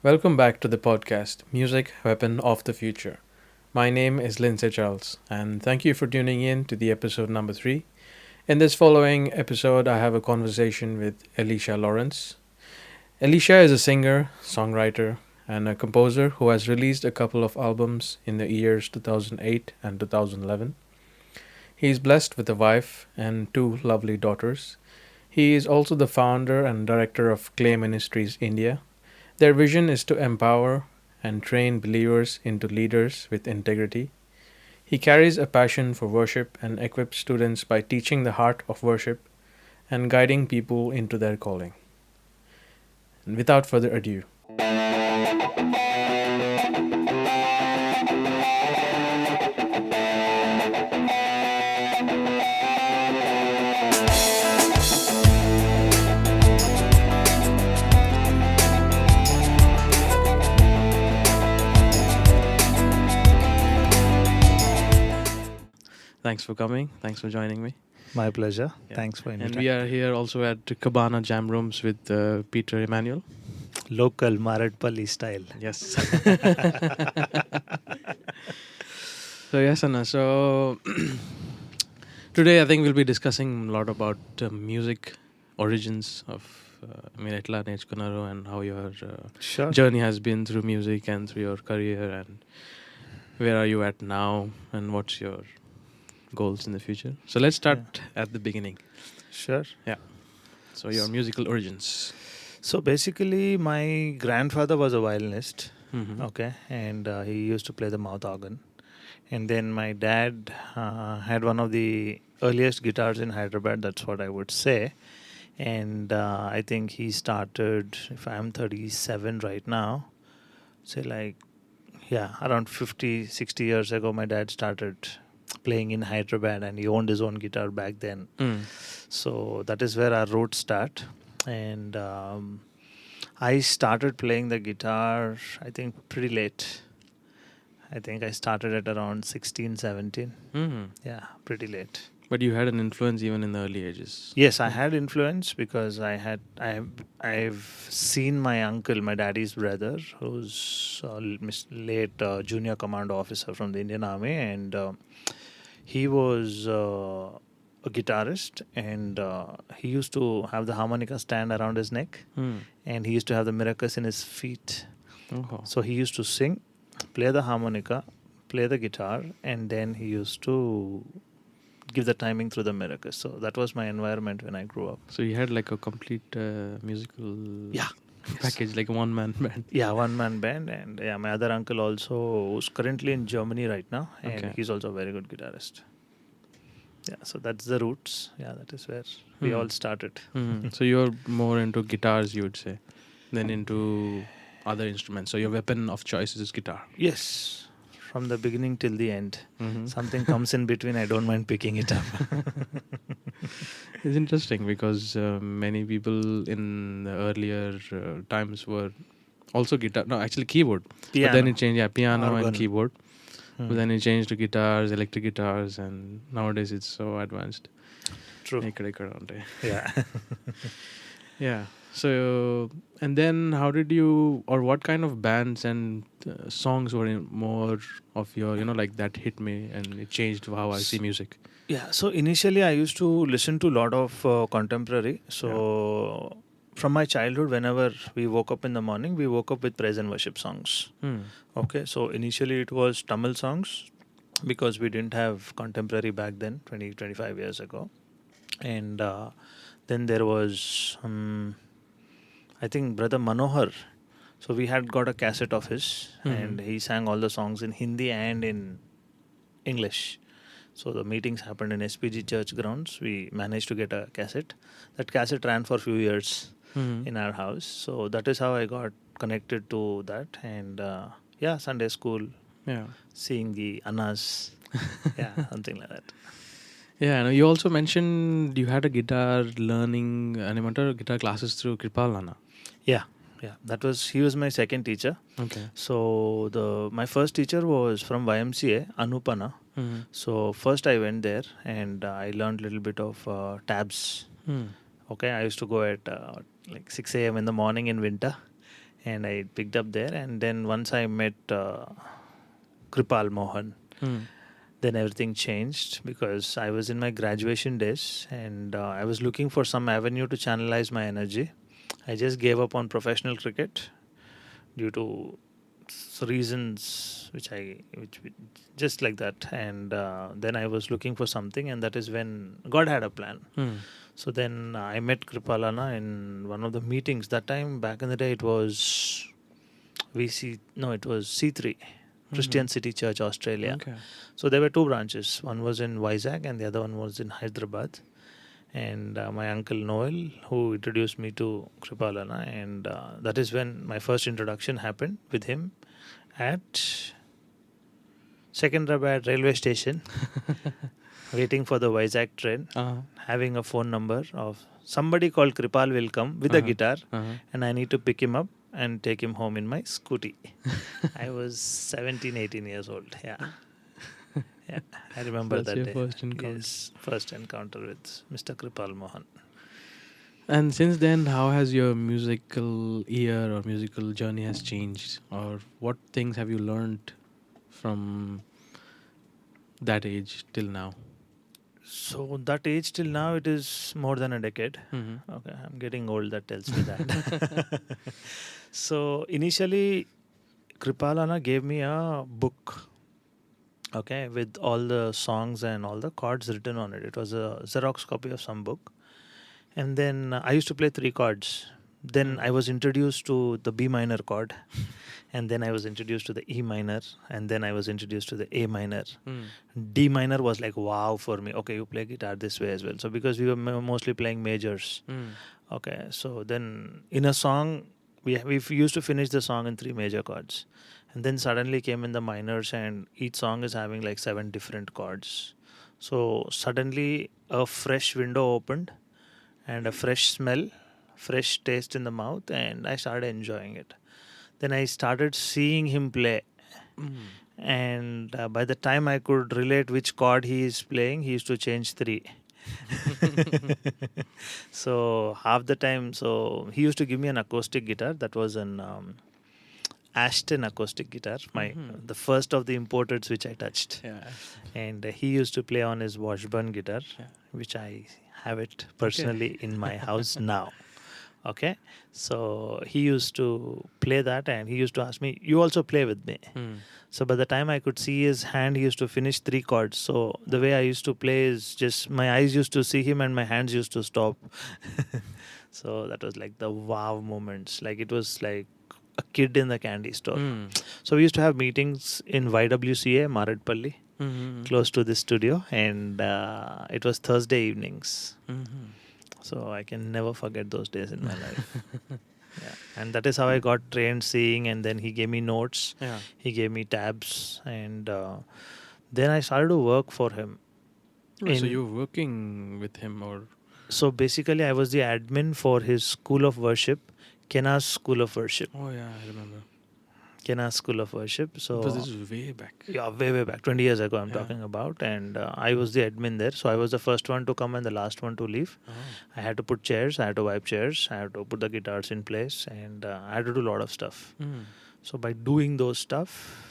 Welcome back to the podcast, Music Weapon of the Future. My name is Lindsay Charles, and thank you for tuning in to the episode number 3. In this following episode, I have a conversation with Elisha Lawrence. Elisha is a singer, songwriter, and a composer who has released a couple of albums in the years 2008 and 2011. He is blessed with a wife and 2 lovely daughters. He is also the founder and director of Clay Ministries India. Their vision is to empower and train believers into leaders with integrity. He carries a passion for worship and equips students by teaching the heart of worship and guiding people into their calling. And without further ado, thanks for coming. Thanks for joining me. My pleasure. Yeah. Thanks for And inviting. we are here also at Cabana Jam Rooms with Peter Emmanuel. Local Maradpalli style. Yes. So yes, Anna. So today I think we'll be discussing a lot about music origins of Eట్లా నేర్చుకున్నారు and how your Sure. journey has been through music and through your career, and where are you at now, and what's your goals in the future. So let's start at the beginning. Sure. So your musical origins. So basically, my grandfather was a violinist. Mm-hmm. Okay, and he used to play the mouth organ. And then my dad had one of the earliest guitars in Hyderabad. That's what I would say. And I think he started. If I'm 37 right now, say around 50, 60 years ago, my dad started playing in Hyderabad, and he owned his own guitar back then. So that is where our roots start. And I started playing the guitar, I think, pretty late. I think I started at around 16, 17. Mm-hmm. Yeah, pretty late. But you had an influence even in the early ages. Yes, I had influence because I've seen my uncle, my daddy's brother, who's late junior commando officer from the Indian Army, and he was a guitarist, and he used to have the harmonica stand around his neck, and he used to have the maracas in his feet. Oh. So he used to sing, play the harmonica, play the guitar, and then he used to give the timing through the maracas. So that was my environment when I grew up. So you had like a complete musical package, like a one-man band. Yeah, one-man band. And yeah, my other uncle also is currently in Germany right now, and Okay. he's also a very good guitarist. Yeah, so that's the roots. Yeah, that is where we all started. Mm-hmm. So you're more into guitars, you would say, than into other instruments. So your weapon of choice is guitar. Yes, from the beginning till the end. Mm-hmm. Something comes in between, I don't mind picking it up. It's interesting because many people in the earlier times were also guitar. No, actually keyboard. But then it changed, piano Organ. and keyboard. But then it changed to guitars, electric guitars, and nowadays it's so advanced. True. Yeah. Yeah. So, and then how did you, or what kind of bands and songs were more of your, like that hit me and it changed how I see music? Yeah, so initially I used to listen to a lot of contemporary. So from my childhood, whenever we woke up in the morning, we woke up with praise and worship songs. Okay, so initially it was Tamil songs because we didn't have contemporary back then, 20, 25 years ago. And then there was, I think, Brother Manohar. So we had got a cassette of his, and he sang all the songs in Hindi and in English. So the meetings happened in SPG church grounds. We managed to get a cassette. That cassette ran for a few years in our house. So that is how I got connected to that. And Sunday school, seeing the Annas, something like that. Yeah, and you also mentioned you had a guitar learning, guitar classes through Kripal Nana. Yeah, he was my second teacher. Okay. So my first teacher was from YMCA, Anupana. So first I went there and I learned a little bit of tabs. Okay, I used to go at like 6 a.m. in the morning in winter, and I picked up there. And then once I met Kripal Mohan, then everything changed, because I was in my graduation days, and I was looking for some avenue to channelize my energy. I just gave up on professional cricket due to reasons which just like that. And then I was looking for something, and that is when God had a plan. So then I met Kripalana in one of the meetings. That time back in the day, it was it was C3, Christian City Church, Australia. Okay. So there were two branches. One was in Vizag and the other one was in Hyderabad. And my uncle Noel, who introduced me to Kripalana, and that is when my first introduction happened with him at Secunderabad railway station, waiting for the Vizag train, having a phone number of somebody called Kripal will come with a guitar, and I need to pick him up and take him home in my scooty. I was 17, 18 years old. Yeah. Yeah, I remember That's that your day. first encounter. Yes, first encounter with Mr. Kripal Mohan. And since then, how has your musical ear or musical journey has changed? Or what things have you learned from that age till now? So that age till now, it is more than a decade. Okay, I'm getting old. That tells me that. So initially, Kripalana gave me a book. Okay, with all the songs and all the chords written on it. It was a Xerox copy of some book. And then I used to play 3 chords. Then I was introduced to the B minor chord. And then I was introduced to the E minor. And then I was introduced to the A minor. D minor was like, wow, for me. Okay, you play guitar this way as well. So because we were mostly playing majors. Okay, so then in a song, we used to finish the song in 3 major chords. And then suddenly came in the minors, and each song is having like 7 different chords. So suddenly a fresh window opened, and a fresh smell, fresh taste in the mouth, and I started enjoying it. Then I started seeing him play. And by the time I could relate which chord he is playing, he used to change 3. So half the time, so he used to give me an acoustic guitar. That was an Ashton acoustic guitar, the first of the importeds which I touched. Yeah. And he used to play on his Washburn guitar, which I have it personally in my house now. Okay, so he used to play that, and he used to ask me, you also play with me. So by the time I could see his hand, he used to finish 3 chords. So the way I used to play is just my eyes used to see him and my hands used to stop. So that was like the wow moments. Like it was like a kid in the candy store. So we used to have meetings in YWCA, Maradpalli, close to this studio, and it was Thursday evenings. So I can never forget those days in my life. Yeah. And that is how I got trained singing, and then he gave me notes. He gave me tabs, and then I started to work for him. So you were working with him, or? So basically I was the admin for his School of Worship, Kena's School of Worship. Oh yeah, I remember. Kena's School of Worship. So But this is way back. Yeah, way back, 20 years ago I'm talking about. And I was the admin there. So I was the first one to come and the last one to leave. I had to put chairs, I had to wipe chairs, I had to put the guitars in place, and I had to do a lot of stuff. So by doing those stuff,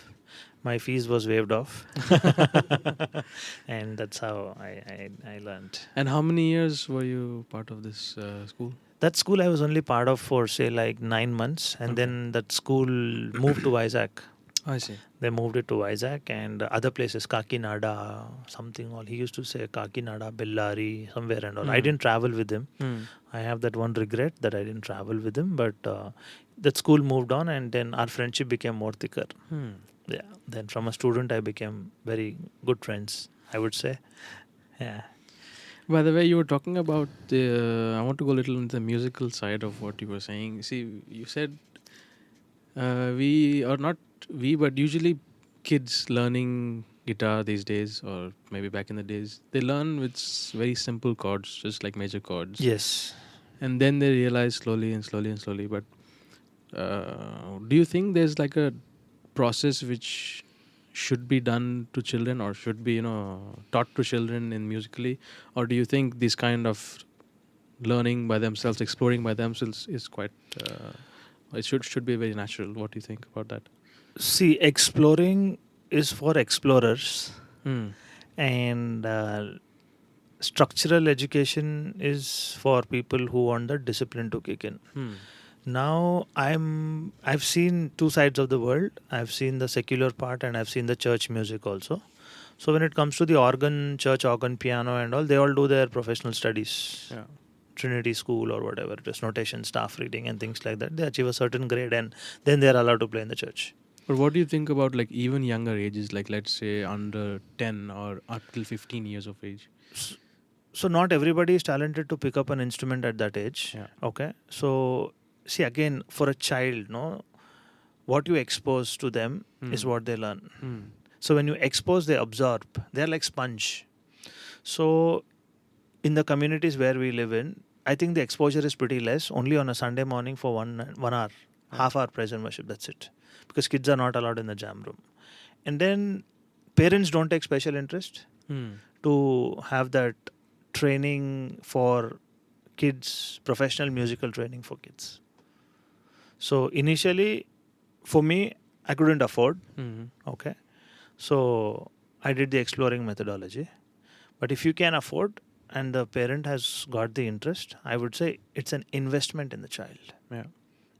my fees was waived off. And that's how I learned. And how many years were you part of this school? That school I was only part of for say like 9 months, and then that school moved to Vizag. I see. They moved it to Vizag and other places, Kakinada, something all. He used to say Kakinada, Bellary, somewhere and all. I didn't travel with him. I have that one regret that I didn't travel with him, but that school moved on, and then our friendship became more thicker. Yeah. Then from a student, I became very good friends, I would say. Yeah. By the way, you were talking about I want to go a little into the musical side of what you were saying. See, you said but usually kids learning guitar these days, or maybe back in the days, they learn with very simple chords, just like major chords. Yes. And then they realize slowly. But do you think there's like a process which should be done to children, or should be taught to children in musically, or do you think this kind of learning by themselves, exploring by themselves, is quite It should be very natural. What do you think about that? See, exploring is for explorers, Hmm. and structural education is for people who want the discipline to kick in. Hmm. Now I've seen two sides of the world. I've seen the secular part and I've seen the church music also. So when it comes to the organ, church organ, piano and all, they all do their professional studies. Yeah. Trinity School or whatever it is, notation, staff reading and things like that. They achieve a certain grade and then they're allowed to play in the church. But what do you think about like even younger ages, like let's say under 10 or up till 15 years of age? So not everybody is talented to pick up an instrument at that age. Yeah. Okay. So see, again, for a child, no, what you expose to them is what they learn. Hmm. So when you expose, they absorb. They're like sponge. So in the communities where we live in, I think the exposure is pretty less. Only on a Sunday morning for 1 hour, half hour praise and worship. That's it. Because kids are not allowed in the jam room. And then parents don't take special interest Hmm. to have that training for kids, professional musical training for kids. So initially, for me, I couldn't afford. Hmm. Okay. So I did the exploring methodology. But if you can afford and the parent has got the interest, I would say it's an investment in the child. Yeah.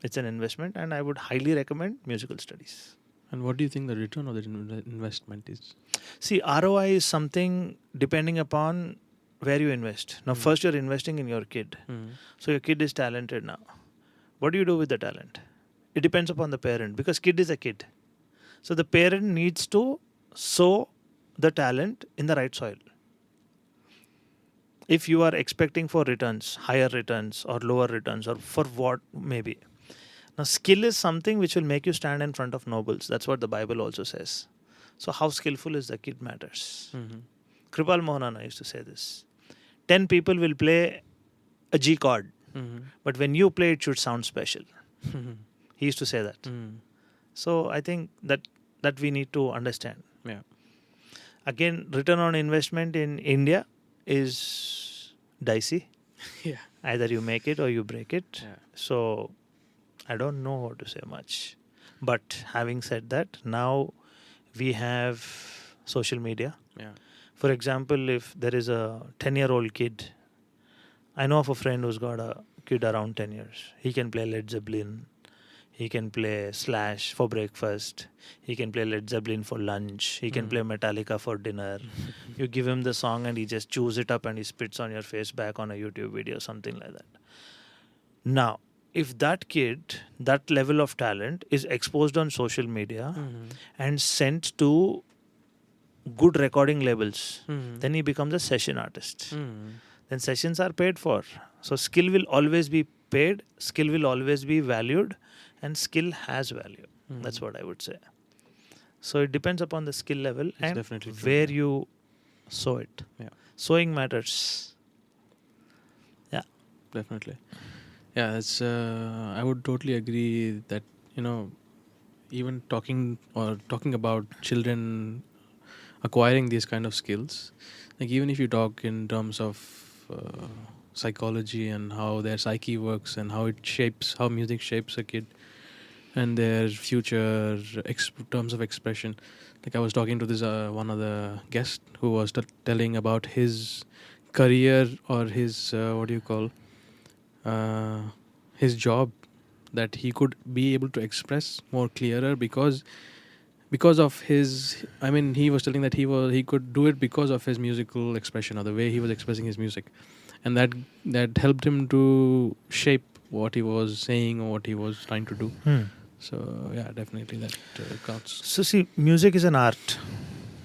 It's an investment, and I would highly recommend musical studies. And what do you think the return of the investment is? See, ROI is something depending upon where you invest. Now, first you're investing in your kid. So your kid is talented now. What do you do with the talent? It depends upon the parent, because kid is a kid. So the parent needs to sow the talent in the right soil. If you are expecting for returns, higher returns or lower returns, or for what maybe. Now, skill is something which will make you stand in front of nobles. That's what the Bible also says. So how skillful is the kid matters. Kripal Mohanana used to say this. 10 people will play a G chord, but when you play it should sound special. He used to say that. So I think that we need to understand. Yeah. Again, return on investment in India is dicey. Yeah. Either you make it or you break it. Yeah. So I don't know how to say much. But having said that, now we have social media. Yeah. For example, if there is a 10-year-old kid, I know of a friend who's got a kid around 10 years. He can play Led Zeppelin. He can play Slash for breakfast. He can play Led Zeppelin for lunch. He can play Metallica for dinner. You give him the song and he just chews it up and he spits on your face back on a YouTube video, something like that. Now, if that kid, that level of talent is exposed on social media and sent to good recording labels, then he becomes a session artist. Then sessions are paid for. So skill will always be paid, skill will always be valued, and skill has value. That's what I would say. So it depends upon the skill level and definitely true, where yeah. you sow it. Yeah. Sowing matters. Yeah. Definitely. Yeah, it's I would totally agree that, even talking about children acquiring these kind of skills, like even if you talk in terms of psychology and how their psyche works and how music shapes a kid and their future terms of expression. Like I was talking to this one other guest who was telling about his career or his his job, that he could be able to express more clearer because of his, he was telling that he could do it because of his musical expression or the way he was expressing his music, and that helped him to shape what he was saying or what he was trying to do. So yeah, definitely that counts. So see, music is an art.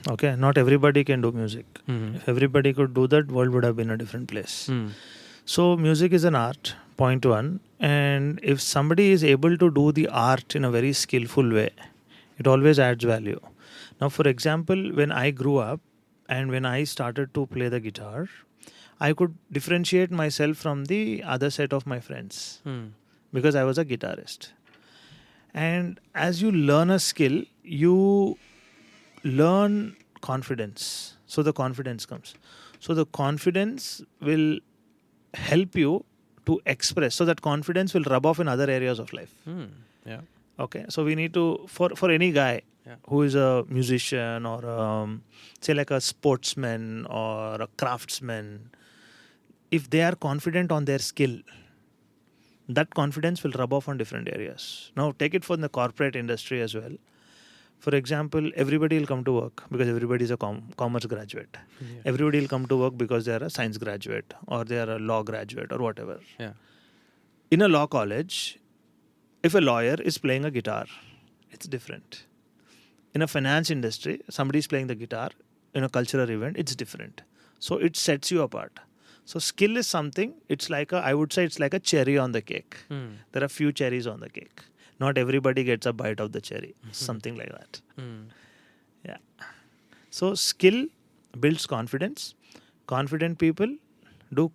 Okay, not everybody can do music. If everybody could do that, world would have been a different place. So music is an art, point one. And if somebody is able to do the art in a very skillful way, it always adds value. Now, for example, when I grew up and when I started to play the guitar, I could differentiate myself from the other set of my friends because I was a guitarist. And as you learn a skill, you learn confidence. So the confidence comes. So the confidence will help you to express, so that confidence will rub off in other areas of life. Yeah. Okay, so we need to, for any guy who is a musician or say like a sportsman or a craftsman, if they are confident on their skill, that confidence will rub off on different areas. Now take it from the corporate industry as well. For example, everybody will come to work because everybody is a commerce graduate. Yeah. Everybody will come to work because they are a science graduate or they are a law graduate or whatever. Yeah. In a law college, if a lawyer is playing a guitar, it's different. In a finance industry, somebody is playing the guitar. In a cultural event, it's different. So it sets you apart. So skill is something, I would say it's like a cherry on the cake. There are few cherries on the cake. Not everybody gets a bite of the cherry. Something like that. Yeah. So skill builds confidence. Confident people do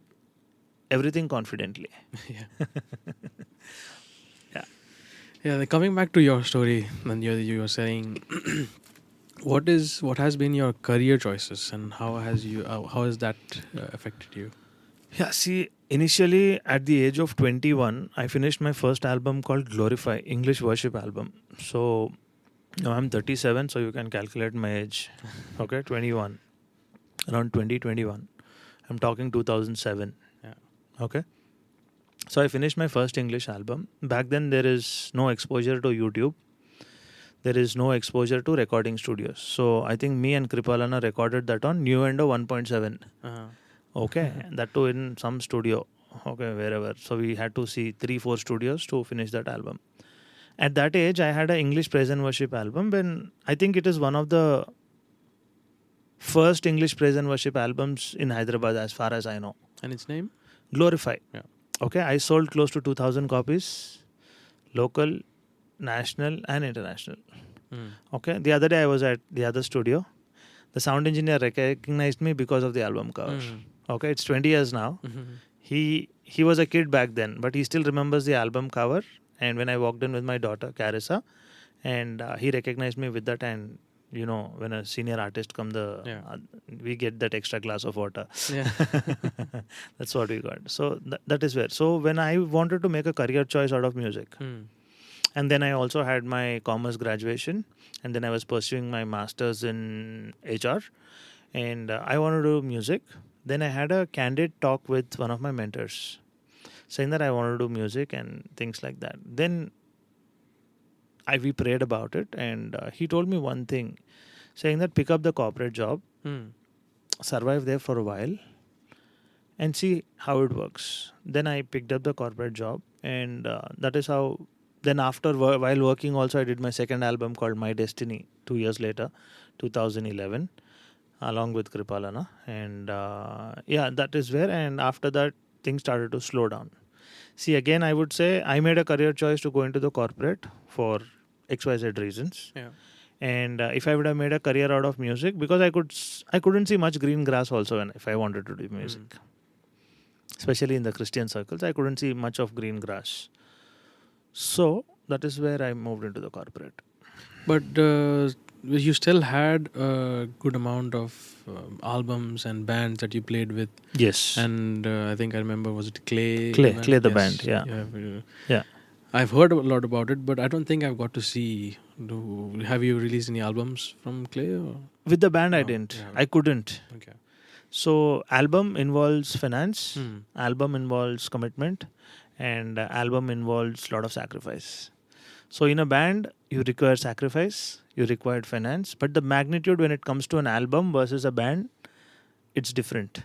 everything confidently. Yeah. Yeah. Coming back to your story, and you were saying, what has been your career choices, and how has that affected you? Yeah, see, initially at the age of 21, I finished my first album called Glorify, English worship album. So now I'm 37, so you can calculate my age. Okay, 21. Around 2021. I'm talking 2007. Yeah. Okay. So I finished my first English album. Back then there is no exposure to YouTube. There is no exposure to recording studios. So I think me and Kripalana recorded that on Nuendo 1.7. Okay, that too in some studio, okay, wherever. So we had to see 3-4 studios to finish that album. At that age, I had an English praise and worship album. When I think it is one of the first English praise and worship albums in Hyderabad, as far as I know. And its name? Glorify. Yeah. Okay, I sold close to 2,000 copies, local, national, and international. Okay, the other day I was at the other studio. The sound engineer recognized me because of the album cover. Okay, it's 20 years now. He was a kid back then, but he still remembers the album cover. And when I walked in with my daughter, Carissa, and he recognized me with that. And, you know, when a senior artist comes, we get that extra glass of water. Yeah. That's what we got. So that is where. So when I wanted to make a career choice out of music, and then I also had my commerce graduation, and then I was pursuing my master's in HR, and I wanted to do music. Then I had a candid talk with one of my mentors saying that I want to do music and things like that. Then we prayed about it, and he told me one thing, saying that pick up the corporate job, survive there for a while, and see how it works. Then I picked up the corporate job, and that is how. Then after, while working also, I did my second album called My Destiny 2 years later, 2011, along with Kripalana. And that is where. And after that, things started to slow down. See, again, I would say I made a career choice to go into the corporate for XYZ reasons. Yeah. And if I would have made a career out of music, because I couldn't see much green grass also if I wanted to do music. Especially in the Christian circles, I couldn't see much of green grass. So that is where I moved into the corporate. But you still had a good amount of albums and bands that you played with. Yes. And I think I remember, was it Clay? Clay the band, yeah. Yeah. I've heard a lot about it, but I don't think I've got to see. Have you released any albums from Clay? Or? With the band, I didn't. I couldn't. Okay. So album involves finance, album involves commitment, and album involves a lot of sacrifice. So in a band, you require sacrifice, you require finance, but the magnitude when it comes to an album versus a band, it's different.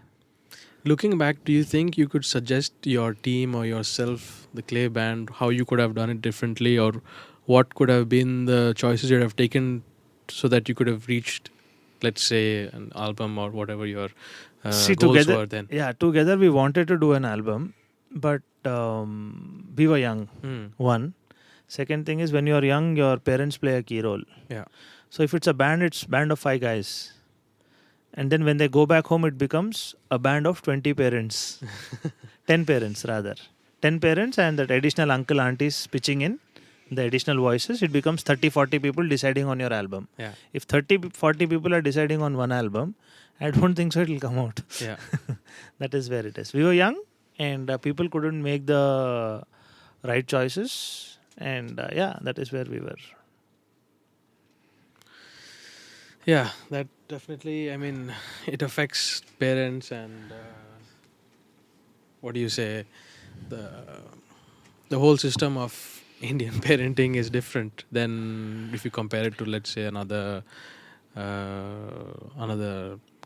Looking back, do you think you could suggest your team or yourself, the Clay band, how you could have done it differently, or what could have been the choices you'd have taken so that you could have reached, let's say, an album or whatever your goals were then? Yeah, together we wanted to do an album, but we were young, one. Second thing is, when you're young, your parents play a key role. Yeah. So if it's a band, it's band of 5 guys. And then when they go back home, it becomes a band of 20 parents. 10 parents rather. 10 parents and that additional uncle, aunties pitching in, the additional voices, it becomes 30-40 people deciding on your album. Yeah. If 30-40 people are deciding on one album, I don't think so it will come out. Yeah. That is where it is. We were young, and people couldn't make the right choices, and that is where we were. Yeah, that definitely. I mean, it affects parents and what do you say? The the whole system of Indian parenting is different than if you compare it to, let's say, another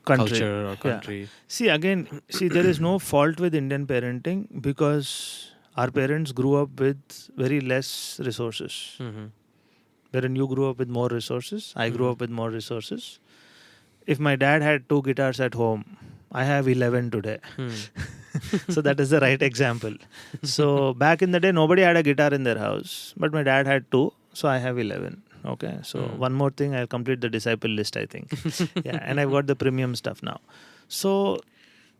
Country. culture or Yeah. country. See, there is no fault with Indian parenting because our parents grew up with very less resources. Mm-hmm. Wherein you grew up with more resources, I grew Mhm. up with more resources. If my dad had 2 guitars at home, I have 11 today. So that is the right example. So back in the day, nobody had a guitar in their house, but my dad had 2, so I have 11. Okay, so one more thing, I'll complete the disciple list, I think. Yeah, and I've got the premium stuff now. So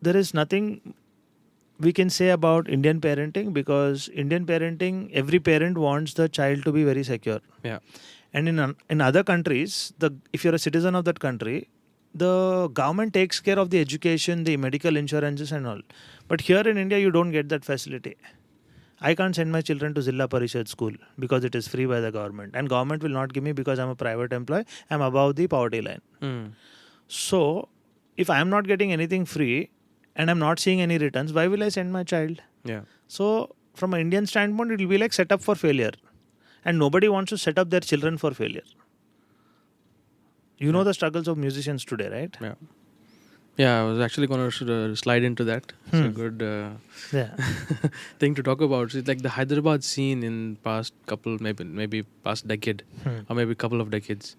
there is nothing we can say about Indian parenting, because Indian parenting, every parent wants the child to be very secure. Yeah. And in other countries, if you're a citizen of that country, the government takes care of the education, the medical insurances and all. But here in India, you don't get that facility. I can't send my children to Zilla Parishad school because it is free by the government. And government will not give me because I'm a private employee. I'm above the poverty line. So, if I'm not getting anything free and I'm not seeing any returns, why will I send my child? Yeah. So, from an Indian standpoint, it will be like set up for failure. And nobody wants to set up their children for failure. You know the struggles of musicians today, right? Yeah. Yeah, I was actually going to slide into that. It's a good thing to talk about. It's like the Hyderabad scene in past couple, maybe past decade, or maybe couple of decades.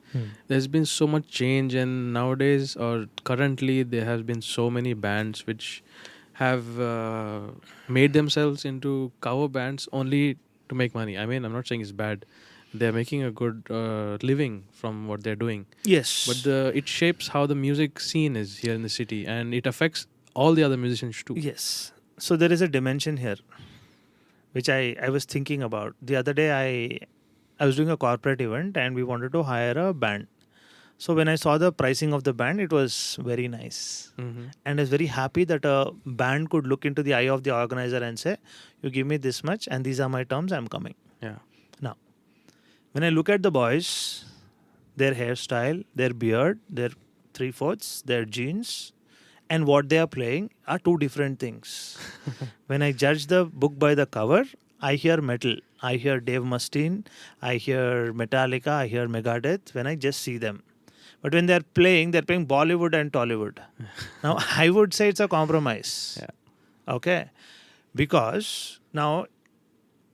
There's been so much change, and nowadays or currently there has been so many bands which have made themselves into cover bands only to make money. I mean, I'm not saying it's bad. They're making a good living from what they're doing. Yes. But it shapes how the music scene is here in the city, and it affects all the other musicians too. Yes. So there is a dimension here, which I was thinking about. The other day, I was doing a corporate event and we wanted to hire a band. So when I saw the pricing of the band, it was very nice. And I was very happy that a band could look into the eye of the organizer and say, you give me this much and these are my terms, I'm coming. Yeah. Now, when I look at the boys, their hairstyle, their beard, their 3/4, their jeans, and what they are playing are two different things. When I judge the book by the cover, I hear metal. I hear Dave Mustaine. I hear Metallica. I hear Megadeth when I just see them. But when they're playing Bollywood and Tollywood. Now, I would say it's a compromise. Yeah. Okay. Because now,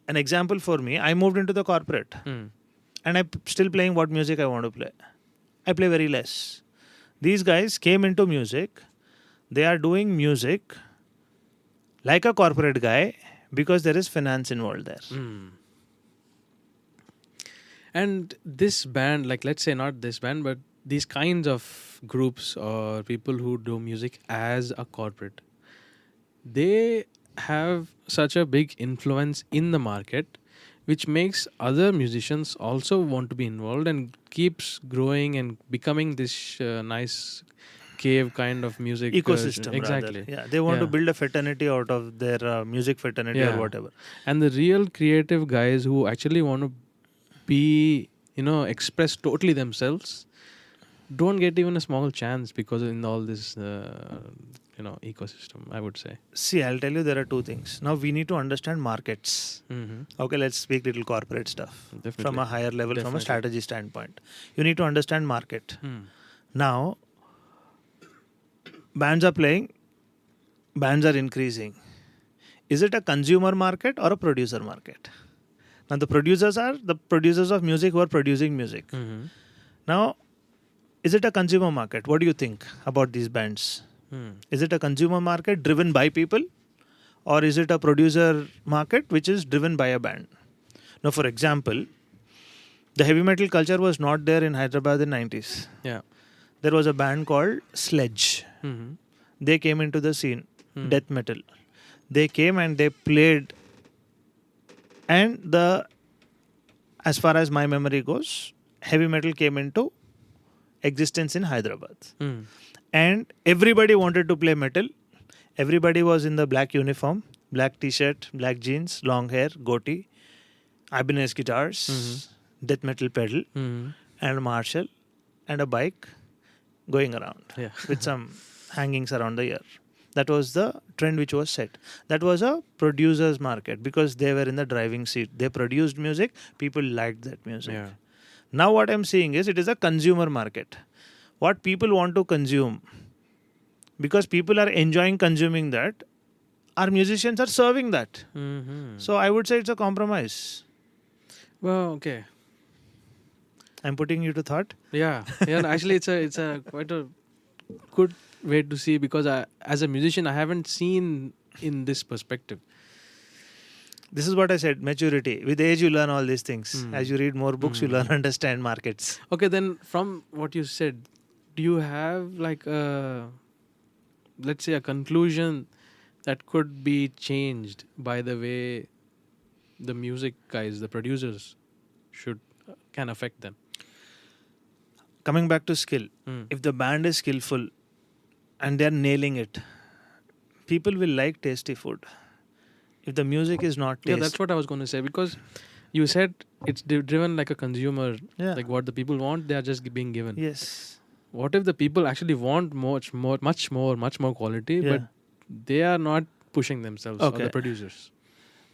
an example for me, I moved into the corporate. And I'm still playing what music I want to play. I play very less. These guys came into music. They are doing music like a corporate guy because there is finance involved there. And this band, like let's say not this band, but these kinds of groups or people who do music as a corporate, they have such a big influence in the market, which makes other musicians also want to be involved and keeps growing and becoming this nice cave kind of music ecosystem. Exactly. Rather. Yeah, they want to build a fraternity out of their music fraternity or whatever. And the real creative guys who actually want to be, express totally themselves don't get even a small chance because in all this ecosystem, I would say. See, I'll tell you, there are two things. Now we need to understand markets. Okay, let's speak little corporate stuff. Definitely. From a higher level, from a strategy standpoint. You need to understand market. Now, bands are playing, bands are increasing. Is it a consumer market or a producer market? Now the producers are the producers of music who are producing music. Now, is it a consumer market? What do you think about these bands? Is it a consumer market driven by people, or is it a producer market which is driven by a band? Now, for example, the heavy metal culture was not there in Hyderabad in the 90s. Yeah. There was a band called Sledge. They came into the scene, death metal. They came and they played, and as far as my memory goes, heavy metal came into existence in Hyderabad. And everybody wanted to play metal. Everybody was in the black uniform. black t-shirt, black jeans, long hair, goatee, Ibanez guitars, death metal pedal, and a Marshall, and a bike going around Yeah. with some hangings around the ear. That was the trend which was set. That was a producer's market because they were in the driving seat. They produced music, people liked that music. Yeah. Now what I'm seeing is it is a consumer market. What people want to consume, because people are enjoying consuming that, our musicians are serving that. So I would say it's a compromise. Well, okay. I'm putting you to thought. Yeah. Yeah. Actually, it's a quite a good way to see, because as a musician, I haven't seen in this perspective. This is what I said, maturity. With age, you learn all these things. As you read more books, you learn understand markets. Okay, then from what you said, do you have like let's say a conclusion that could be changed by the way the music guys, the producers, can affect them? Coming back to skill, if the band is skillful and they're nailing it, people will like tasty food. If the music is not tasty. Yeah, that's what I was going to say, because you said it's driven like a consumer, like what the people want, they are just being given. Yes. What if the people actually want much more quality, but they are not pushing themselves, or the producers?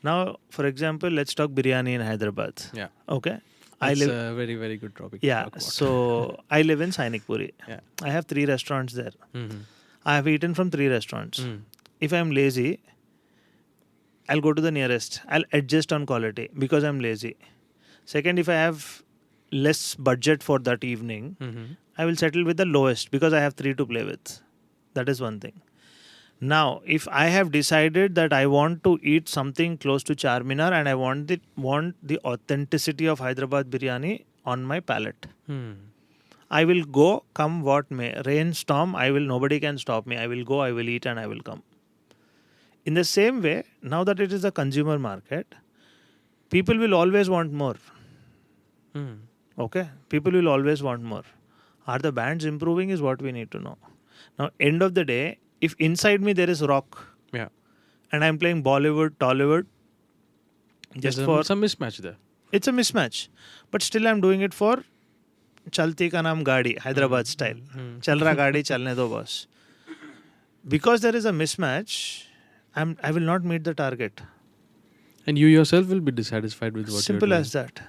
Now, for example, let's talk biryani in Hyderabad. Yeah. Okay. It's a very, very good topic. Yeah. So I live in Sainikpuri. Yeah. I have 3 restaurants there. I have eaten from 3 restaurants. If I'm lazy, I'll go to the nearest. I'll adjust on quality because I'm lazy. Second, if I have less budget for that evening, I will settle with the lowest because I have 3 to play with. That is one thing. Now, if I have decided that I want to eat something close to Charminar and I want the authenticity of Hyderabad biryani on my palate, I will go, come what may. Rain, storm, nobody can stop me. I will go, I will eat, and I will come. In the same way, now that it is a consumer market, people will always want more. Okay? People will always want more. Are the bands improving is what we need to know. Now, end of the day, if inside me there is rock, and I'm playing Bollywood, Tollywood, There's some mismatch there. It's a mismatch. But still I'm doing it for Chalti ka naam gaadi, Hyderabad style. Chal raha gaadi, chalne do boss. Because there is a mismatch, I will not meet the target. And you yourself will be dissatisfied with what Simple you're doing. as that.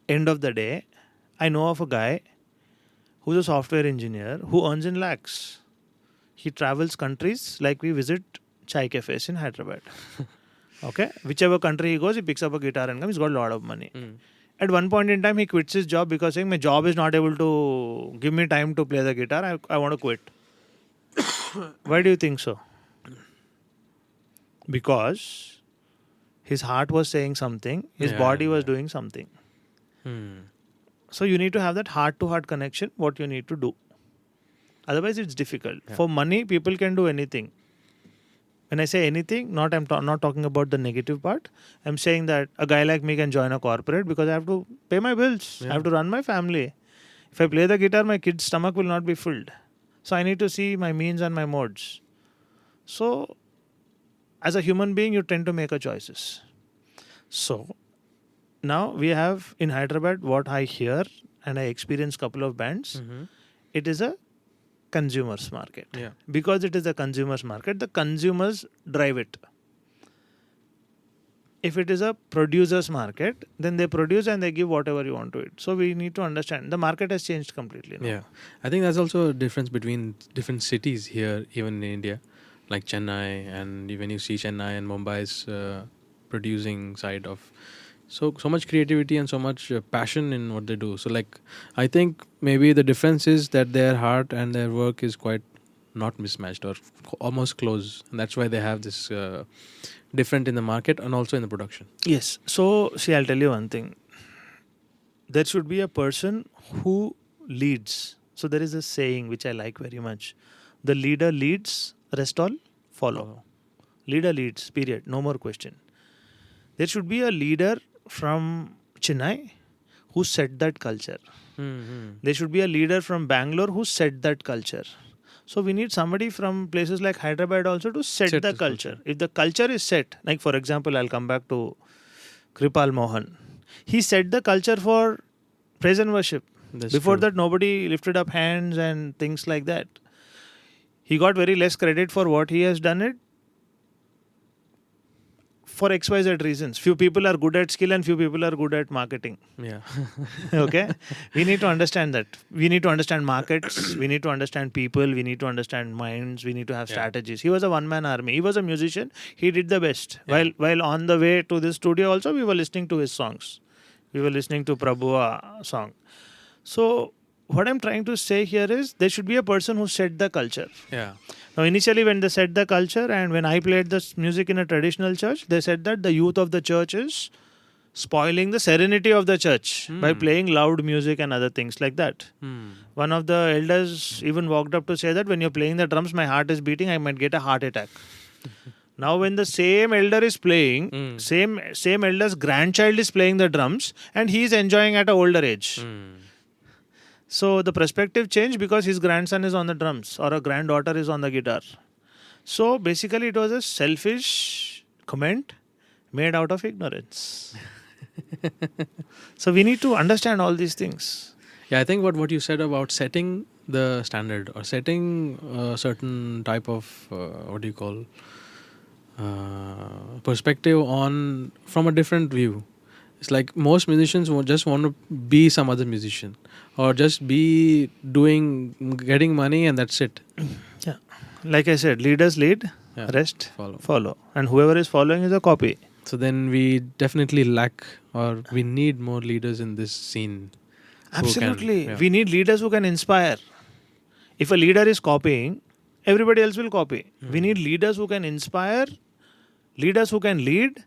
End of the day, I know of a guy who's a software engineer who earns in lakhs. He travels countries like we visit chai cafes in Hyderabad. Okay? Whichever country he goes, he picks up a guitar and comes. He's got a lot of money. At one point in time, he quits his job because saying, my job is not able to give me time to play the guitar. I want to quit. Why do you think so? Because his heart was saying something, his body was doing something. So you need to have that heart-to-heart connection, what you need to do. Otherwise, it's difficult. For money, people can do anything. When I say anything, I'm not talking about the negative part. I'm saying that a guy like me can join a corporate because I have to pay my bills. I have to run my family. If I play the guitar, my kid's stomach will not be filled. So I need to see my means and my modes. So as a human being, you tend to make a choices. So now we have in Hyderabad what I hear and I experience couple of bands. It is a consumers market. Because it is a consumers market, the consumers drive it. If it is a producers market, then they produce and they give whatever you want to it. So we need to understand the market has changed completely now. Yeah. I think there's also a difference between different cities here, even in India, like Chennai, and when you see Chennai and Mumbai's producing side of so much creativity and so much passion in what they do. So like, I think maybe the difference is that their heart and their work is quite not mismatched or almost close. And that's why they have this different in the market and also in the production. Yes. So see, I'll tell you one thing. There should be a person who leads. So there is a saying which I like very much. The leader leads, rest all follow. Leader leads, period. No more question. There should be a leader from Chennai who set that culture. There should be a leader from Bangalore who set that culture. So we need somebody from places like Hyderabad also to set Set the this culture. culture. If the culture is set, like for example, I'll come back to Kripal Mohan. He set the culture for praise and worship. That's Before true. that, nobody lifted up hands and things like that. He got very less credit for what he has done it for XYZ reasons. Few people are good at skill and few people are good at marketing. Yeah. Okay? We need to understand that. We need to understand markets. We need to understand people. We need to understand minds. We need to have Yeah. strategies. He was a one-man army. He was a musician. He did the best. Yeah. While on the way to this studio also, we were listening to his songs. We were listening to Prabhu's song. So what I'm trying to say here is there should be a person who set the culture. Yeah. Now, initially, when they set the culture, and when I played this music in a traditional church, they said that the youth of the church is spoiling the serenity of the church by playing loud music and other things like that. One of the elders even walked up to say that when you're playing the drums, my heart is beating, I might get a heart attack. Now, when the same elder is playing, same elder's grandchild is playing the drums, and he is enjoying at an older age. So the perspective changed because his grandson is on the drums or a granddaughter is on the guitar. So basically it was a selfish comment made out of ignorance. So we need to understand all these things. Yeah, I think what you said about setting the standard or setting a certain type of what do you call perspective on from a different view. It's like most musicians just want to be some other musician or just be getting money and that's it. Yeah. Like I said, leaders lead, rest follow. And whoever is following is a copy. So then we definitely lack or we need more leaders in this scene. Absolutely. We need leaders who can inspire. If a leader is copying, everybody else will copy. We need leaders who can inspire, leaders who can lead,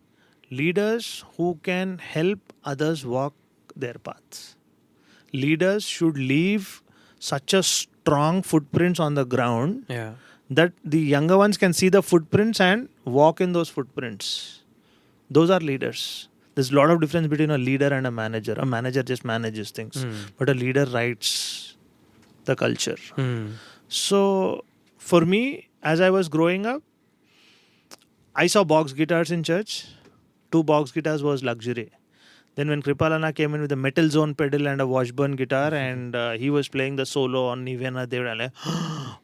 leaders who can help others walk their paths. Leaders should leave such a strong footprints on the ground that the younger ones can see the footprints and walk in those footprints. Those are leaders. There's a lot of difference between a leader and a manager. A manager just manages things, but a leader writes the culture. So for me, as I was growing up, I saw box guitars in church. 2 box guitars was luxury. Then when Kripalana came in with a metal zone pedal and a Washburn guitar and he was playing the solo on Nivena, they were like,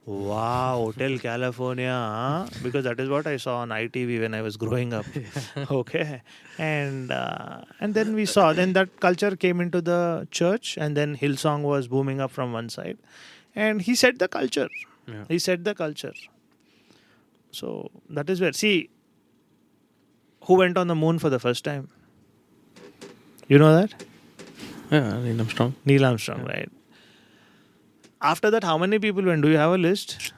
wow, Hotel California, huh? Because that is what I saw on ITV when I was growing up. Okay. And then we saw, then that culture came into the church and then Hillsong was booming up from one side. And he set the culture. Yeah. He set the culture. So that is where, see, who went on the moon for the first time? You know that? Yeah, Neil Armstrong. Neil Armstrong, right? After that, how many people went? Do you have a list?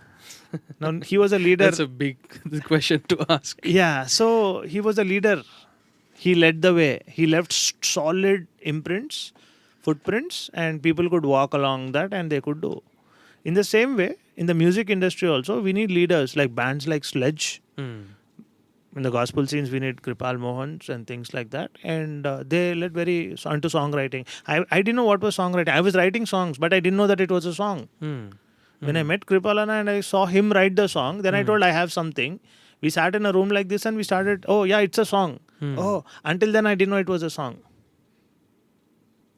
Now, he was a leader. That's a big question to ask. Yeah, so he was a leader. He led the way. He left solid imprints, footprints, and people could walk along that and they could do. In the same way, in the music industry also, we need leaders like bands like Sledge. In the gospel scenes, we need Kripal Mohans and things like that. And they led very into songwriting. I didn't know what was songwriting. I was writing songs, but I didn't know that it was a song. When I met Kripalana and I saw him write the song, then I told I have something. We sat in a room like this and we started, oh yeah, it's a song. Oh, until then I didn't know it was a song.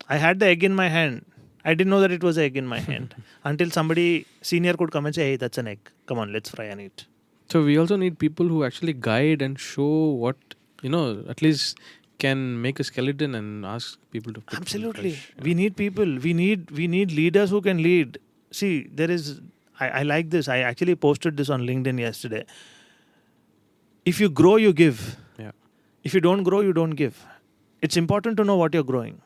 I had the egg in my hand. I didn't know that it was an egg in my hand. Until somebody senior could come and say, hey, that's an egg. Come on, let's fry and eat. So we also need people who actually guide and show what, at least can make a skeleton and ask people to put Absolutely. We need people. We need leaders who can lead. See, there is, I like this. I actually posted this on LinkedIn yesterday. If you grow, you give. Yeah. If you don't grow, you don't give. It's important to know what you're growing.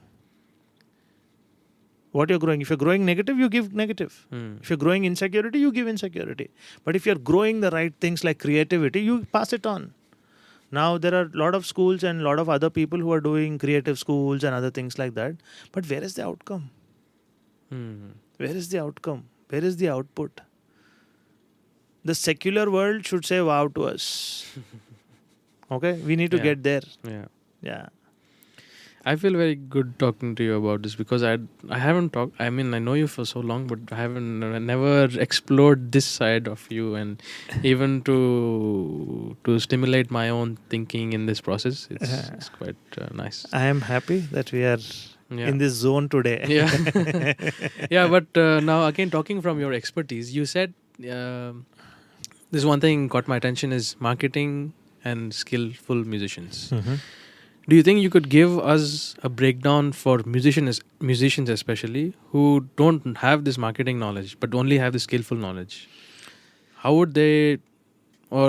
What you're growing. If you're growing negative, you give negative. If you're growing insecurity, you give insecurity. But if you're growing the right things like creativity, you pass it on. Now, there are a lot of schools and a lot of other people who are doing creative schools and other things like that. But where is the outcome? Where is the outcome? Where is the output? The secular world should say wow to us. Okay? We need to get there. Yeah. Yeah. I feel very good talking to you about this because I haven't talked. I mean, I know you for so long, but I haven't never explored this side of you, and even to stimulate my own thinking in this process, it's quite nice. I am happy that we are in this zone today. Yeah, yeah. But now again, talking from your expertise, you said this one thing got my attention is marketing and skillful musicians. Mhm. Do you think you could give us a breakdown for musicians especially who don't have this marketing knowledge but only have the skillful knowledge? How would they, or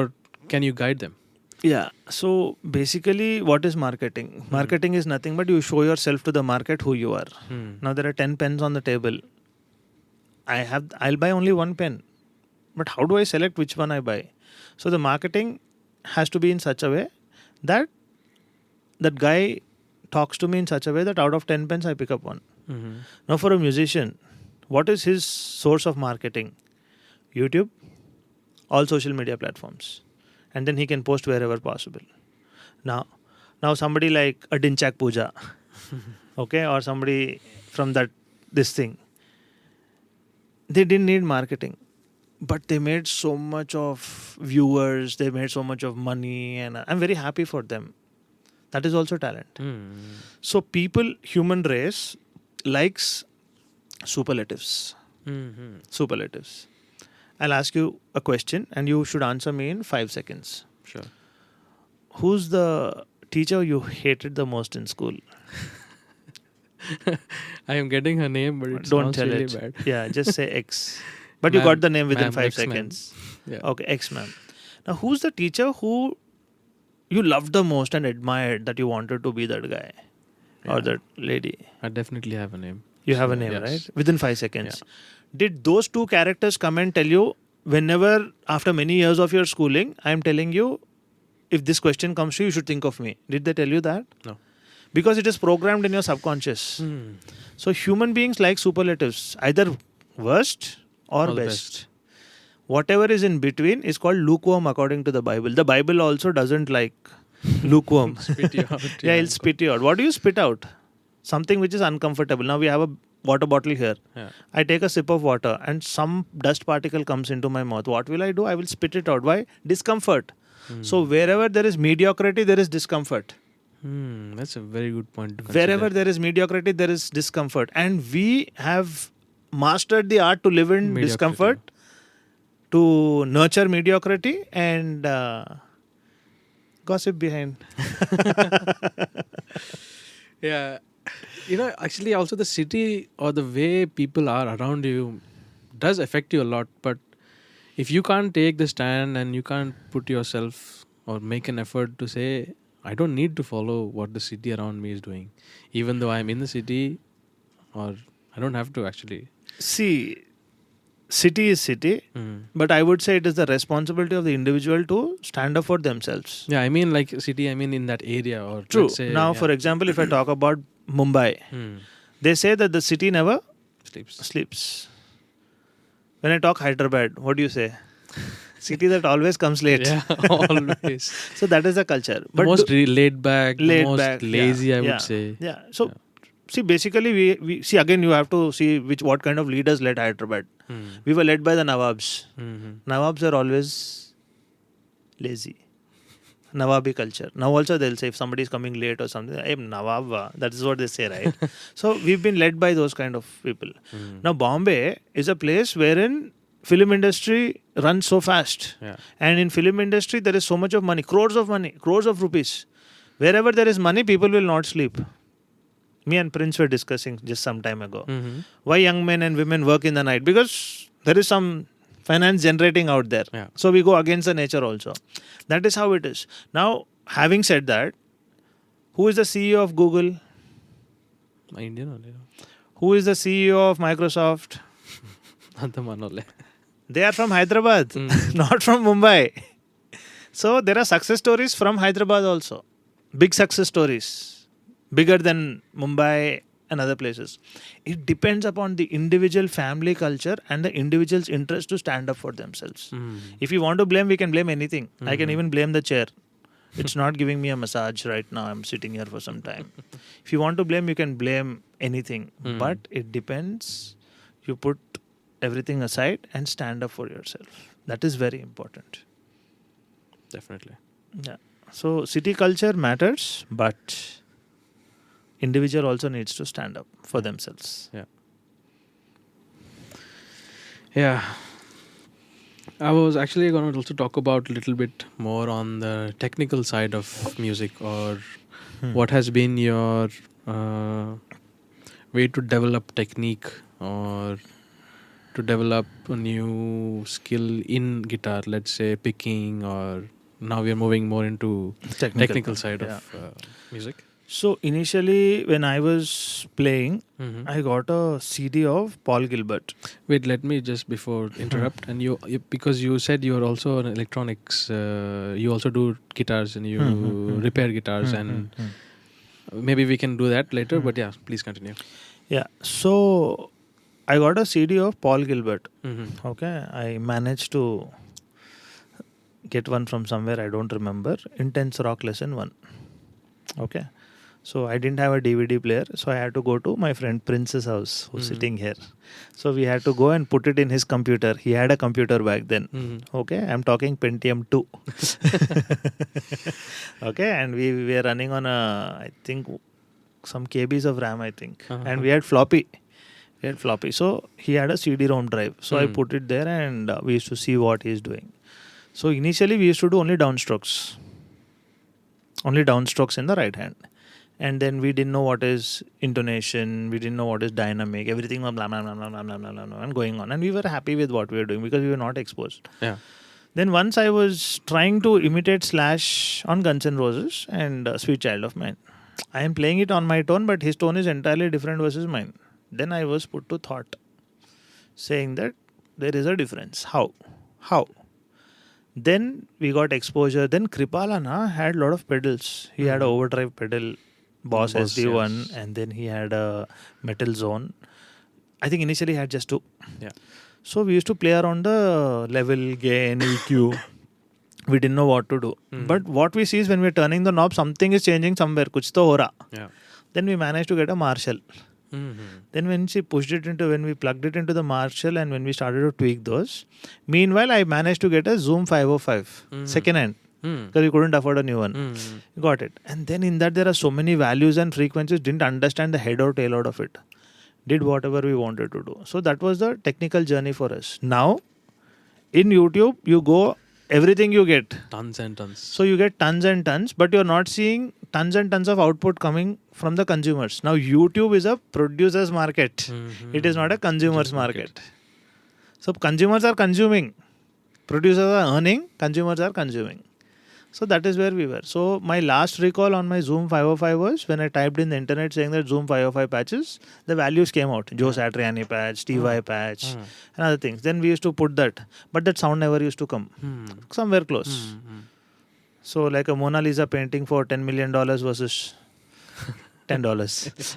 can you guide them? Yeah. So basically, what is marketing? Marketing is nothing but you show yourself to the market who you are. Now there are 10 pens on the table. I'll buy only one pen. But how do I select which one I buy? So the marketing has to be in such a way that that guy talks to me in such a way that out of 10 pens I pick up one. Now for a musician, what is his source of marketing? YouTube, all social media platforms. And then he can post wherever possible. Now somebody like a Dinchak Puja, okay, or somebody from this thing, they didn't need marketing. But they made so much of viewers, they made so much of money, and I'm very happy for them. That is also talent. So human race likes superlatives. Superlatives. I'll ask you a question and you should answer me in 5 seconds. Sure. Who's the teacher you hated the most in school? I am getting her name, but it Don't sounds tell really it. bad. Yeah, just say X. But you got the name within 5 seconds. Yeah. Okay, X ma'am. Now, who's the teacher who you loved the most and admired that you wanted to be that guy or that lady? I definitely have a name. You have a name, yes. right? Within 5 seconds. Yeah. Did those two characters come and tell you whenever, after many years of your schooling, I'm telling you, if this question comes to you, you should think of me? Did they tell you that? No. Because it is programmed in your subconscious. So human beings like superlatives, either worst or best. Whatever is in between is called lukewarm according to the Bible. The Bible also doesn't like lukewarm. Spit you out. Yeah, it'll spit you out. What do you spit out? Something which is uncomfortable. Now we have a water bottle here. Yeah. I take a sip of water and some dust particle comes into my mouth. What will I do? I will spit it out. Why? Discomfort. So wherever there is mediocrity, there is discomfort. That's a very good point to Wherever consider. there is mediocrity, there is discomfort. And we have mastered the art to live in discomfort, to nurture mediocrity and gossip behind. Yeah. Actually also the city or the way people are around you does affect you a lot. But if you can't take the stand and you can't put yourself or make an effort to say, I don't need to follow what the city around me is doing, even though I'm in the city, or I don't have to actually. See, city is city, but I would say it is the responsibility of the individual to stand up for themselves. Yeah, I mean like city, I mean in that area or True. let's say, Now, for example, if I talk about Mumbai, they say that the city never sleeps. When I talk Hyderabad, what do you say? City that always comes late. Yeah, always. So that is the culture. The most laid back, the most back, lazy, I would say. Yeah. So, see, basically, we see again, you have to see what kind of leaders led Hyderabad. We were led by the Nawabs. Nawabs are always lazy. Nawabi culture. Now also they'll say if somebody is coming late or something, hey, Nawab, that is what they say, right? So we've been led by those kind of people. Now Bombay is a place wherein film industry runs so fast. Yeah. And in film industry there is so much of money, crores of rupees. Wherever there is money, people will not sleep. Me and Prince were discussing just some time ago. Why young men and women work in the night? Because there is some finance generating out there. Yeah. So we go against the nature also. That is how it is. Now, having said that, who is the CEO of Google? Indian only. Who is the CEO of Microsoft? Not the man only. They are from Hyderabad, not from Mumbai. So there are success stories from Hyderabad also. Big success stories. Bigger than Mumbai and other places. It depends upon the individual family culture and the individual's interest to stand up for themselves. If you want to blame, we can blame anything. I can even blame the chair. It's not giving me a massage right now. I'm sitting here for some time. If you want to blame, you can blame anything. But it depends. You put everything aside and stand up for yourself. That is very important. Definitely. Yeah. So city culture matters, but individual also needs to stand up for themselves. Yeah. I was actually going to also talk about a little bit more on the technical side of music, or what has been your way to develop technique or to develop a new skill in guitar, let's say picking, or now we are moving more into technical side of music. So initially when I was playing, I got a CD of Paul Gilbert. Wait, let me just before interrupt. And you because you said you are also an electronics, you also do guitars and you repair guitars, and maybe we can do that later. But yeah, please continue. Yeah. So I got a CD of Paul Gilbert. Okay. I managed to get one from somewhere, I don't remember. Intense Rock Lesson 1. Okay. So I didn't have a DVD player, so I had to go to my friend Prince's house, who's sitting here. So we had to go and put it in his computer. He had a computer back then. Okay, I'm talking Pentium 2. Okay, and we were running on I think some KBs of RAM, I think. And we had floppy. So he had a CD-ROM drive. So I put it there and we used to see what he's doing. So initially we used to do only downstrokes. Only downstrokes in the right hand. And then we didn't know what is intonation, we didn't know what is dynamic, everything was blah, blah, blah, blah, blah, blah, blah, blah, and going on. And we were happy with what we were doing because we were not exposed. Yeah. Then once I was trying to imitate Slash on Guns N' Roses and Sweet Child of Mine. I am playing it on my tone, but his tone is entirely different versus mine. Then I was put to thought, saying that there is a difference. How? Then we got exposure. Then Kripalana had a lot of pedals. He had an overdrive pedal, Boss SD1, yes. And then he had a Metal Zone. I think initially he had just 2. Yeah. So we used to play around the level, gain, EQ. We didn't know what to do. But what we see is when we're turning the knob, something is changing somewhere. Kuch to ho raha. Yeah. Then we managed to get a Marshall. Then when we plugged it into the Marshall and when we started to tweak those, meanwhile I managed to get a Zoom 505 second hand because we couldn't afford a new one. Got it. And then in that there are so many values and frequencies, didn't understand the head or tail out of it. Did whatever we wanted to do. So that was the technical journey for us. Now in YouTube you go, everything you get. Tons and tons. So you get tons and tons, but you're not seeing tons and tons of output coming from the consumers. Now YouTube is a producer's market. It is not a consumer's market. So consumers are consuming. Producers are earning. Consumers are consuming. So that is where we were. So my last recall on my Zoom 505 was when I typed in the internet saying that Zoom 505 patches, the values came out. Joe Satriani patch, Steve Vai patch, and other things. Then we used to put that. But that sound never used to come. Somewhere close. So like a Mona Lisa painting for $10 million versus $10.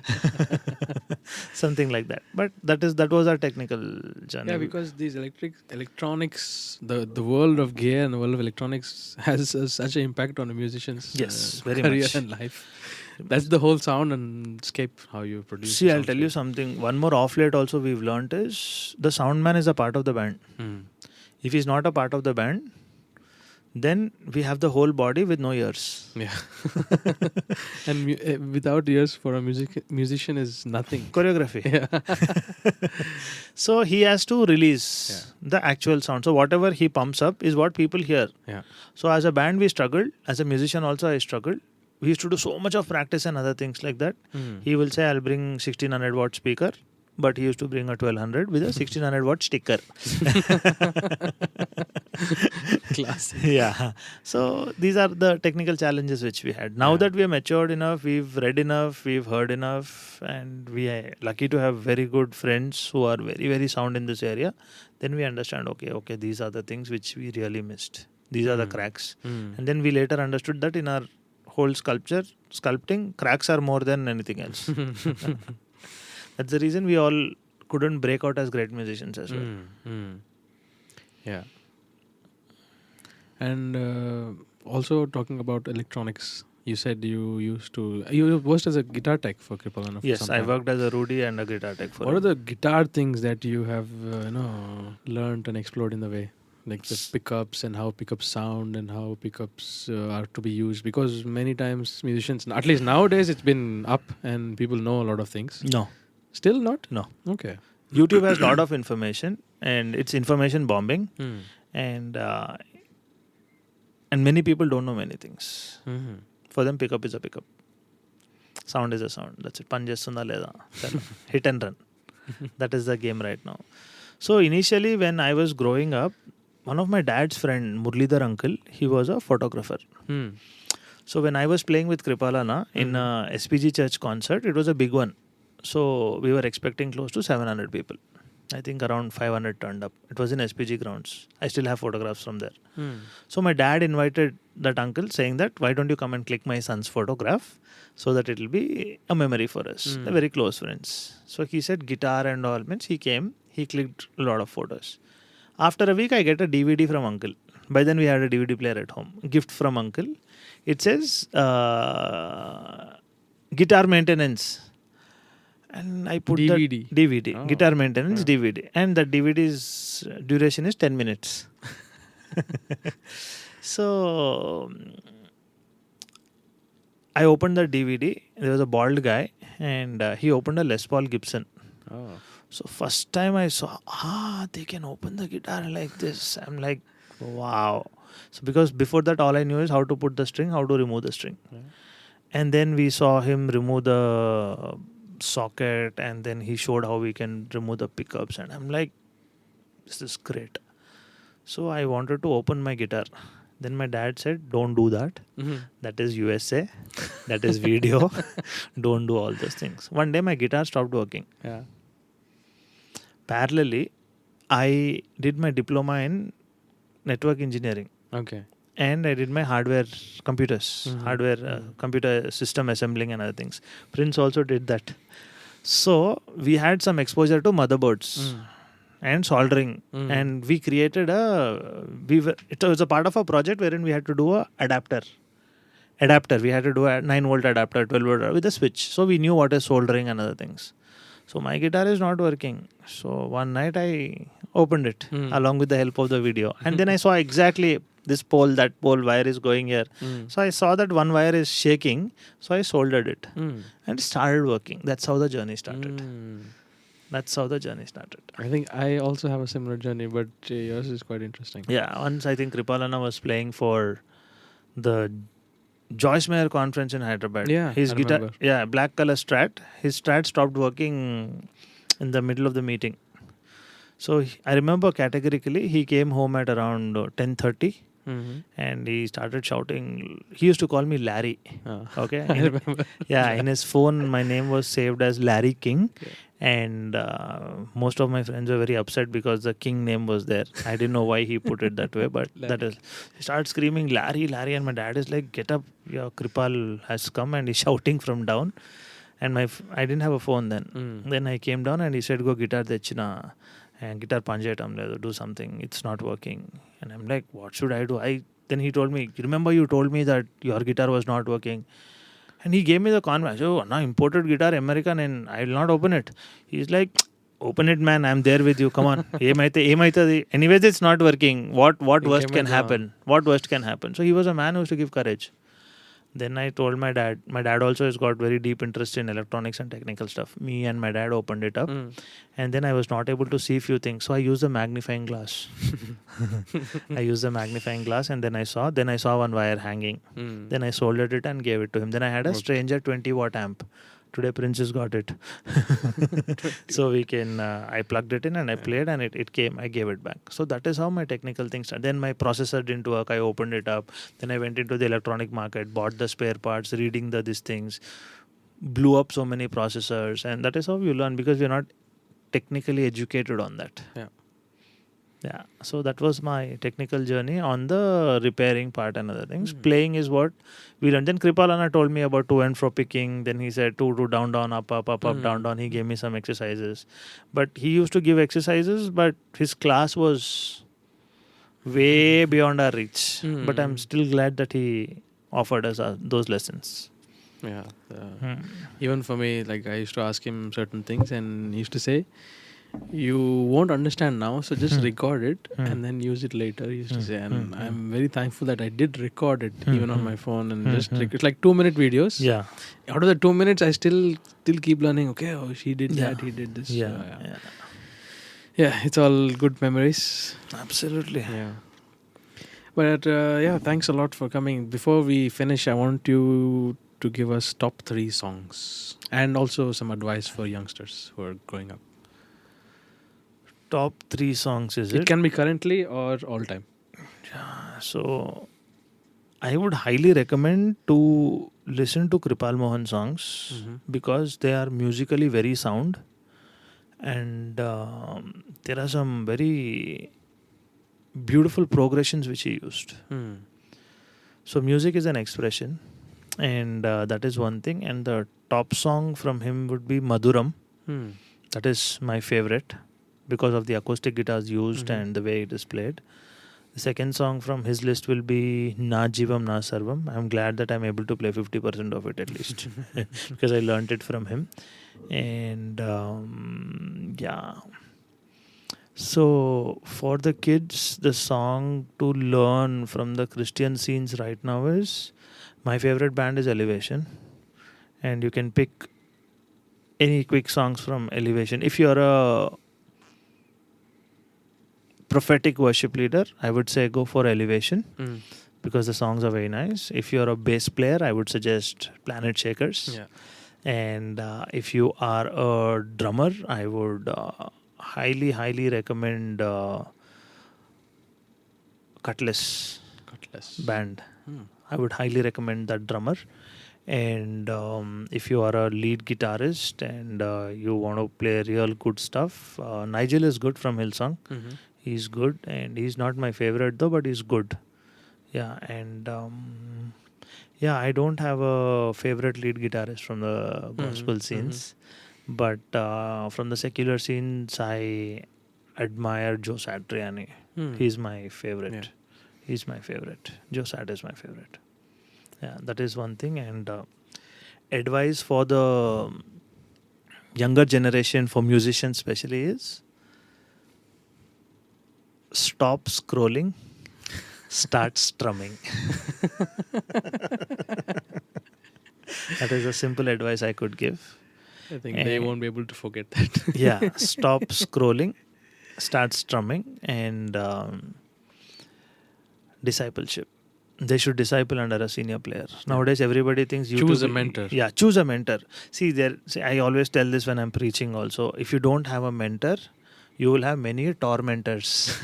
Something like that. But that was our technical journey. Yeah, because these electronics, the world of gear and the world of electronics has such an impact on a musician's very career much. and life. That's the whole sound and scape, how you produce. See, I'll tell you something. One more off late also we've learned is the sound man is a part of the band. If he's not a part of the band, then we have the whole body with no ears. Yeah. And without ears for a musician is nothing. Choreography. Yeah. So he has to release the actual sound. So whatever he pumps up is what people hear. Yeah. So as a band we struggled. As a musician also I struggled. We used to do so much of practice and other things like that. He will say I'll bring 1600 watt speaker. But he used to bring a 1200 with a 1600 watt sticker. Classic. Yeah. So these are the technical challenges which we had. Now that we are matured enough, we've read enough, we've heard enough, and we are lucky to have very good friends who are very, very sound in this area. Then we understand, okay, these are the things which we really missed. These are the cracks. And then we later understood that in our whole sculpting, cracks are more than anything else. That's the reason we all couldn't break out as great musicians as well. Yeah. And Also talking about electronics, you said you worked as a guitar tech for Kripalana for Yes, some I time. worked as a Rudy and a guitar tech for What are him. the guitar things that you have learned and explored in the way, like the pickups and how pickups sound and how pickups are to be used? Because many times musicians, at least nowadays, it's been up and people know a lot of things. No, Still not? no. Okay. YouTube has a lot of information, and it's information bombing, Hmm. and many people don't know many things. Mhm. For them, pickup is a pickup. Sound is a sound. That's it. Pan chestunda leda. Hit and run. That is the game right now. So initially, when I was growing up, one of my dad's friend, Murlidhar uncle, he was a photographer. Hmm. So when I was playing with Kripalana in a SPG church concert, it was a big one. So we were expecting close to 700 people. I think around 500 turned up. It was in SPG grounds. I still have photographs from there. Hmm. So my dad invited that uncle saying that, why don't you come and click my son's photograph so that it will be a memory for us. They're very close friends. So he said guitar and all. Means he came, he clicked a lot of photos. After a week, I get a DVD from uncle. By then we had a DVD player at home. Gift from uncle. It says guitar maintenance. And I put DVD. the DVD, Oh, guitar maintenance yeah. DVD. And the DVD's duration is 10 minutes. So I opened the DVD. There was a bald guy and he opened a Les Paul Gibson. Oh. So first time I saw, they can open the guitar like this. I'm like, wow. So because before that, all I knew is how to put the string, how to remove the string. Yeah. And then we saw him remove the socket, and then he showed how we can remove the pickups. And I'm like, this is great. So I wanted to open my guitar. Then my dad said, don't do that. Mhm. That is USA. That is video. Don't do all those things. One day my guitar stopped working. Yeah. Parallelly, I did my diploma in network engineering. Okay. And I did my computer system assembling and other things. Prince also did that. So we had some exposure to motherboards and soldering, and we created it was a part of a project wherein we had to do a adapter. We had to do a 9-volt adapter, 12-volt adapter with a switch. So we knew what is soldering and other things. So my guitar is not working. So one night I opened it along with the help of the video. And then I saw exactly this pole, that pole, wire is going here. So I saw that one wire is shaking. So I soldered it and it started working. That's how the journey started. That's how the journey started. I think I also have a similar journey, but yours is quite interesting. Yeah, once I think Kripalana was playing for the Joyce Meyer conference in Hyderabad. Yeah, his I guitar, remember. black color Strat. His Strat stopped working in the middle of the meeting. So I remember categorically, he came home at around 10:30. And he started shouting. He used to call me Larry. Okay. I remember. In his phone, my name was saved as Larry King. Okay. And most of my friends were very upset because the King name was there. I didn't know why he put it that way, but that is. He started screaming, Larry, Larry. And my dad is like, get up. Your Kripal has come. And he's shouting from down. And I didn't have a phone then. Then I came down and he said, go guitar techina. And guitar panjatam ledu, do something. It's not working. And I'm like, what should I do? Then he told me, remember you told me that your guitar was not working. And he gave me the convert. Oh, no, imported guitar, American, and I will not open it. He's like, open it, man. I'm there with you. Come on. Anyways, it's not working. What worst can happen? What worst can happen? So he was a man who used to give courage. Then I told my dad. My dad also has got very deep interest in electronics and technical stuff. Me and my dad opened it up. And then I was not able to see few things. So I used a magnifying glass. And then I saw one wire hanging. Then I soldered it and gave it to him. Then I had a Stranger 20-watt amp. Today Prince has got it. So I plugged it in and I played and it came. I gave it back. So that is how my technical things started. Then my processor didn't work. I opened it up. Then I went into the electronic market, bought the spare parts, reading these things, blew up so many processors. And that is how you learn because we're not technically educated on that. Yeah. So that was my technical journey on the repairing part and other things. Playing is what we learned. Then Kripalana told me about to and fro picking. Then he said to down, down, up, up, up, up, down, down. He gave me some exercises. But he used to give exercises, but his class was way beyond our reach. But I'm Mm. still glad that he offered us those lessons. Yeah. Hmm. Even for me, like I used to ask him certain things, and he used to say, "You won't understand now, so just Hmm. record it Hmm. and then use it later." He used to Hmm. say, Hmm. and Hmm. I'm very thankful that I did record it Hmm. even on Hmm. my phone and Hmm. just Hmm. it's like 2 minute videos. Yeah. Out of the 2 minutes, I still keep learning. Okay, oh, she did Yeah. that, he did this. Yeah. Yeah. Yeah. Yeah, it's all good memories. Absolutely. Yeah. But yeah, thanks a lot for coming. Before we finish, I want you to give us top 3 songs and also some advice for youngsters who are growing up. Top 3 songs, is It it? can be currently or all time. So I would highly recommend to listen to Kripal Mohan songs Mhm. because they are musically very sound, and there are some very beautiful progressions which he used. Hmm. So music is an expression, and that is one thing. And the top song from him would be Madhuram. Hmm. That is my favorite because of the acoustic guitars used Mhm. and the way it is played. The second song from his list will be Na Jivam Na Sarvam. I'm glad that I'm able to play 50% of it at least because I learned it from him. And yeah. So for the kids, the song to learn from the Christian scenes right now is my favorite band is Elevation. And you can pick any quick songs from Elevation. If you're a prophetic worship leader, I would say go for Elevation Hmm. because the songs are very nice. If you're a bass player, I would suggest Planet Shakers. Yeah. And if you are a drummer, I would highly recommend Cutlass Cutlass. band. Hmm. I would highly recommend that drummer. And if you are a lead guitarist and you want to play real good stuff, Nigel is good from Hillsong. Mhm. He's good, and he's not my favorite though, but he's good. Yeah, and yeah, I don't have a favorite lead guitarist from the gospel Mhm. scenes, but from the secular scenes, I admire Joe Satriani. Hmm. He's my favorite. Yeah. He's my favorite. Joe Sat is my favorite. Yeah, that is one thing. And advice for the younger generation, for musicians especially, is stop scrolling, start strumming. That is a simple advice I could give. I think they And won't be able to forget that. yeah, stop scrolling, start strumming, and discipleship. They should disciple under a senior player. Nowadays, everybody thinks YouTube. Choose a mentor. Yeah, choose a mentor. See, I always tell this when I'm preaching also. If you don't have a mentor, you will have many tormentors.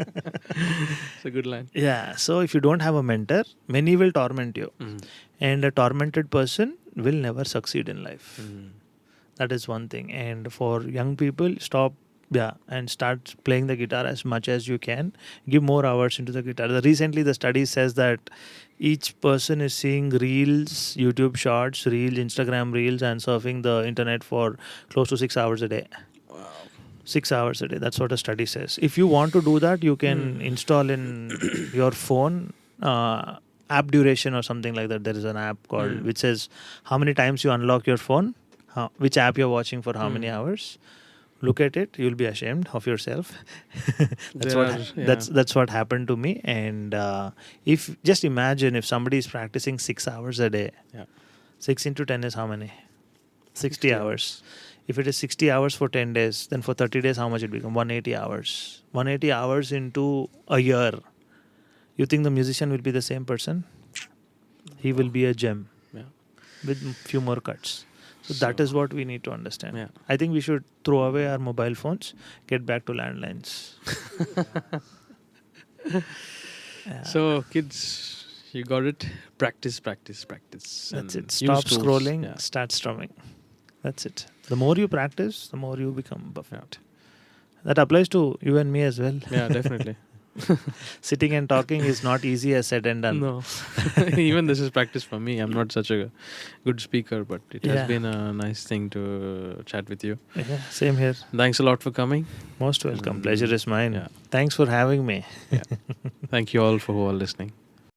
It's a good line. Yeah, so if you don't have a mentor, many will torment you. Mhm. And a tormented person will never succeed in life. Mhm. That is one thing. And for young people, stop, yeah, and start playing the guitar as much as you can. Give more hours into the guitar. Recently, the study says that each person is seeing reels, YouTube shorts, reels, Instagram reels, and surfing the internet for close to 6 hours a day. Wow. 6 hours a day. That's what a study says. If you want to do that, you can install in your phone app duration or something like that. There is an app called which says how many times you unlock your phone, which app you're watching for how many hours. Look at it, you'll be ashamed of yourself. That's what happened to me. And if just imagine if somebody is practicing 6 hours a day. Yeah. 6 into 10 is how many? 60 hours. If it is 60 hours for 10 days, then for 30 days, how much it become? 180 hours. 180 hours into a year. You think the musician will be the same person? He will be a gem. Yeah. With few more cuts. So that is what we need to understand. Yeah. I think we should throw away our mobile phones, get back to landlines. Yeah. So, kids, you got it. Practice. That's and it. use Stop tools. scrolling, Yeah. start strumming. That's it. The more you practice, the more you become perfect. That applies to you and me as well. Yeah, definitely. Sitting and talking is not easy as said and done. No, even this is practice for me. I'm not such a good speaker, but it has Yeah. been a nice thing to chat with you. Yeah, same here. Thanks a lot for coming. Most welcome. And, Pleasure is mine. yeah. Thanks for having me. Thank you all for who are listening.